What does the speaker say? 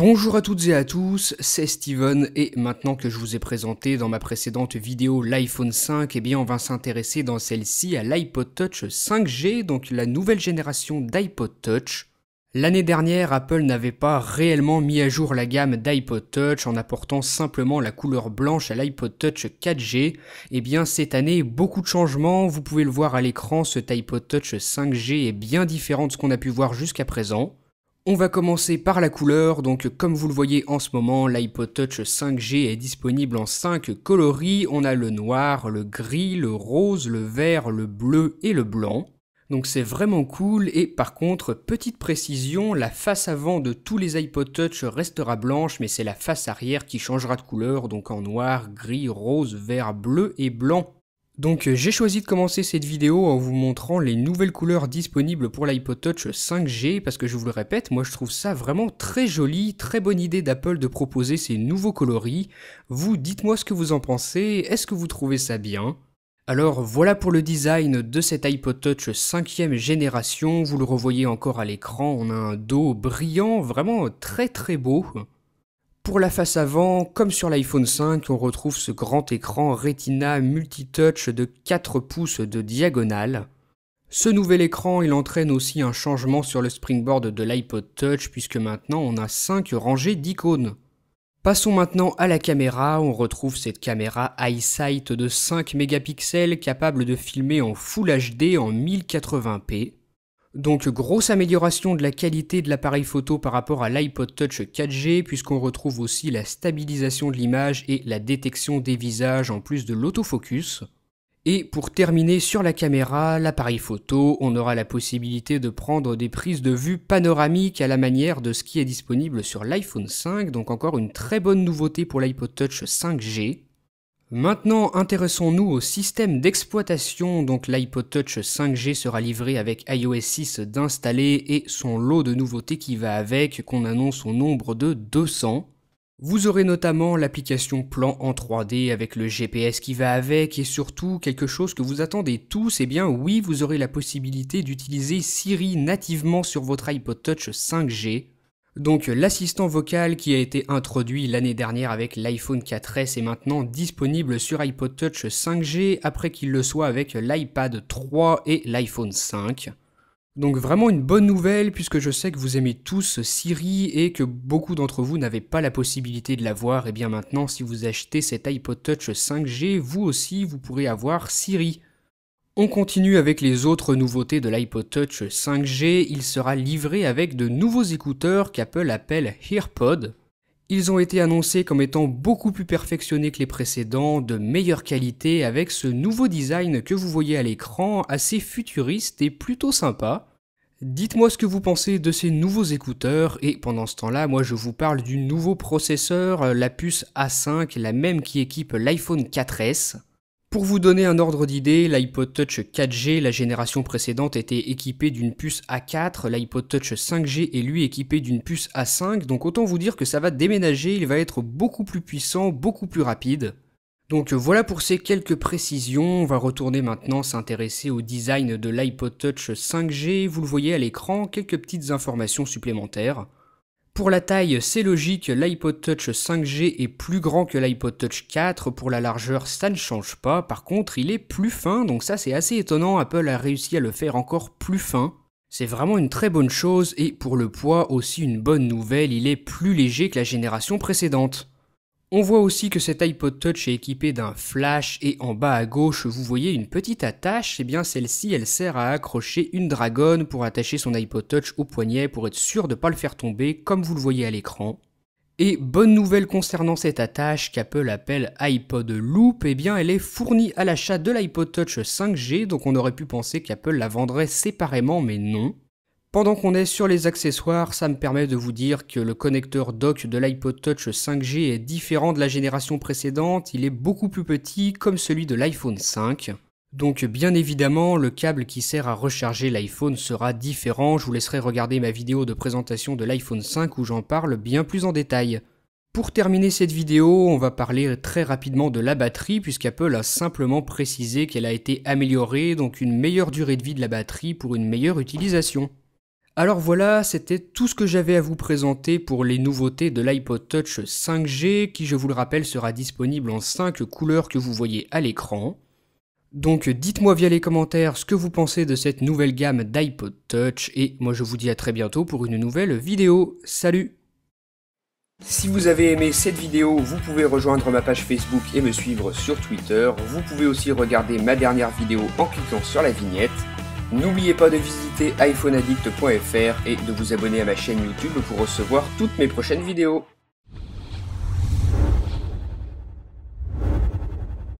Bonjour à toutes et à tous, c'est Steven et maintenant que je vous ai présenté dans ma précédente vidéo l'iPhone 5, on va s'intéresser dans celle-ci à l'iPod Touch 5G, donc la nouvelle génération d'iPod Touch. L'année dernière, Apple n'avait pas réellement mis à jour la gamme d'iPod Touch en apportant simplement la couleur blanche à l'iPod Touch 4G. Cette année, beaucoup de changements, vous pouvez le voir à l'écran, cet iPod Touch 5G est bien différent de ce qu'on a pu voir jusqu'à présent. On va commencer par la couleur, donc comme vous le voyez en ce moment, l'iPod Touch 5G est disponible en 5 coloris. On a le noir, le gris, le rose, le vert, le bleu et le blanc. Donc c'est vraiment cool et par contre, petite précision, la face avant de tous les iPod Touch restera blanche mais c'est la face arrière qui changera de couleur, donc en noir, gris, rose, vert, bleu et blanc. Donc j'ai choisi de commencer cette vidéo en vous montrant les nouvelles couleurs disponibles pour l'iPod Touch 5G parce que je vous le répète, moi je trouve ça vraiment très joli, très bonne idée d'Apple de proposer ces nouveaux coloris. Vous, dites-moi ce que vous en pensez, est-ce que vous trouvez ça bien ? Alors voilà pour le design de cet iPod Touch 5e génération, vous le revoyez encore à l'écran, on a un dos brillant, vraiment très très beau. Pour la face avant, comme sur l'iPhone 5, on retrouve ce grand écran Retina multitouch de 4 pouces de diagonale. Ce nouvel écran, il entraîne aussi un changement sur le springboard de l'iPod Touch puisque maintenant on a 5 rangées d'icônes. Passons maintenant à la caméra, on retrouve cette caméra iSight de 5 mégapixels capable de filmer en Full HD en 1080p. Donc grosse amélioration de la qualité de l'appareil photo par rapport à l'iPod Touch 4G puisqu'on retrouve aussi la stabilisation de l'image et la détection des visages en plus de l'autofocus. Et pour terminer sur la caméra, l'appareil photo, on aura la possibilité de prendre des prises de vue panoramiques à la manière de ce qui est disponible sur l'iPhone 5, donc encore une très bonne nouveauté pour l'iPod Touch 5G. Maintenant, intéressons-nous au système d'exploitation, donc l'iPod Touch 5G sera livré avec iOS 6 d'installer et son lot de nouveautés qui va avec, qu'on annonce au nombre de 200. Vous aurez notamment l'application Plan en 3D avec le GPS qui va avec et surtout quelque chose que vous attendez tous, oui, vous aurez la possibilité d'utiliser Siri nativement sur votre iPod Touch 5G. Donc l'assistant vocal qui a été introduit l'année dernière avec l'iPhone 4S est maintenant disponible sur iPod Touch 5G après qu'il le soit avec l'iPad 3 et l'iPhone 5. Donc vraiment une bonne nouvelle puisque je sais que vous aimez tous Siri et que beaucoup d'entre vous n'avaient pas la possibilité de l'avoir. Et bien maintenant si vous achetez cet iPod Touch 5G, vous aussi vous pourrez avoir Siri. On continue avec les autres nouveautés de l'iPod Touch 5G, il sera livré avec de nouveaux écouteurs qu'Apple appelle AirPod. Ils ont été annoncés comme étant beaucoup plus perfectionnés que les précédents, de meilleure qualité avec ce nouveau design que vous voyez à l'écran, assez futuriste et plutôt sympa. Dites-moi ce que vous pensez de ces nouveaux écouteurs et pendant ce temps-là, moi je vous parle du nouveau processeur, la puce A5, la même qui équipe l'iPhone 4S. Pour vous donner un ordre d'idée, l'iPod Touch 4G, la génération précédente, était équipé d'une puce A4, l'iPod Touch 5G est lui équipé d'une puce A5, donc autant vous dire que ça va déménager, il va être beaucoup plus puissant, beaucoup plus rapide. Donc voilà pour ces quelques précisions, on va retourner maintenant s'intéresser au design de l'iPod Touch 5G, vous le voyez à l'écran, quelques petites informations supplémentaires. Pour la taille, c'est logique, l'iPod Touch 5G est plus grand que l'iPod Touch 4, pour la largeur ça ne change pas, par contre il est plus fin, donc ça c'est assez étonnant, Apple a réussi à le faire encore plus fin. C'est vraiment une très bonne chose, et pour le poids aussi une bonne nouvelle, il est plus léger que la génération précédente. On voit aussi que cet iPod Touch est équipé d'un flash et en bas à gauche vous voyez une petite attache, celle-ci elle sert à accrocher une dragonne pour attacher son iPod Touch au poignet pour être sûr de ne pas le faire tomber comme vous le voyez à l'écran. Et bonne nouvelle concernant cette attache qu'Apple appelle iPod Loop, elle est fournie à l'achat de l'iPod Touch 5G donc on aurait pu penser qu'Apple la vendrait séparément mais non. Pendant qu'on est sur les accessoires, ça me permet de vous dire que le connecteur dock de l'iPod Touch 5G est différent de la génération précédente, il est beaucoup plus petit comme celui de l'iPhone 5. Donc bien évidemment, le câble qui sert à recharger l'iPhone sera différent, je vous laisserai regarder ma vidéo de présentation de l'iPhone 5 où j'en parle bien plus en détail. Pour terminer cette vidéo, on va parler très rapidement de la batterie puisqu'Apple a simplement précisé qu'elle a été améliorée, donc une meilleure durée de vie de la batterie pour une meilleure utilisation. Alors voilà, c'était tout ce que j'avais à vous présenter pour les nouveautés de l'iPod Touch 5G qui, je vous le rappelle, sera disponible en 5 couleurs que vous voyez à l'écran. Donc dites-moi via les commentaires ce que vous pensez de cette nouvelle gamme d'iPod Touch et moi je vous dis à très bientôt pour une nouvelle vidéo. Salut! Si vous avez aimé cette vidéo, vous pouvez rejoindre ma page Facebook et me suivre sur Twitter. Vous pouvez aussi regarder ma dernière vidéo en cliquant sur la vignette. N'oubliez pas de visiter iPhoneaddict.fr et de vous abonner à ma chaîne YouTube pour recevoir toutes mes prochaines vidéos.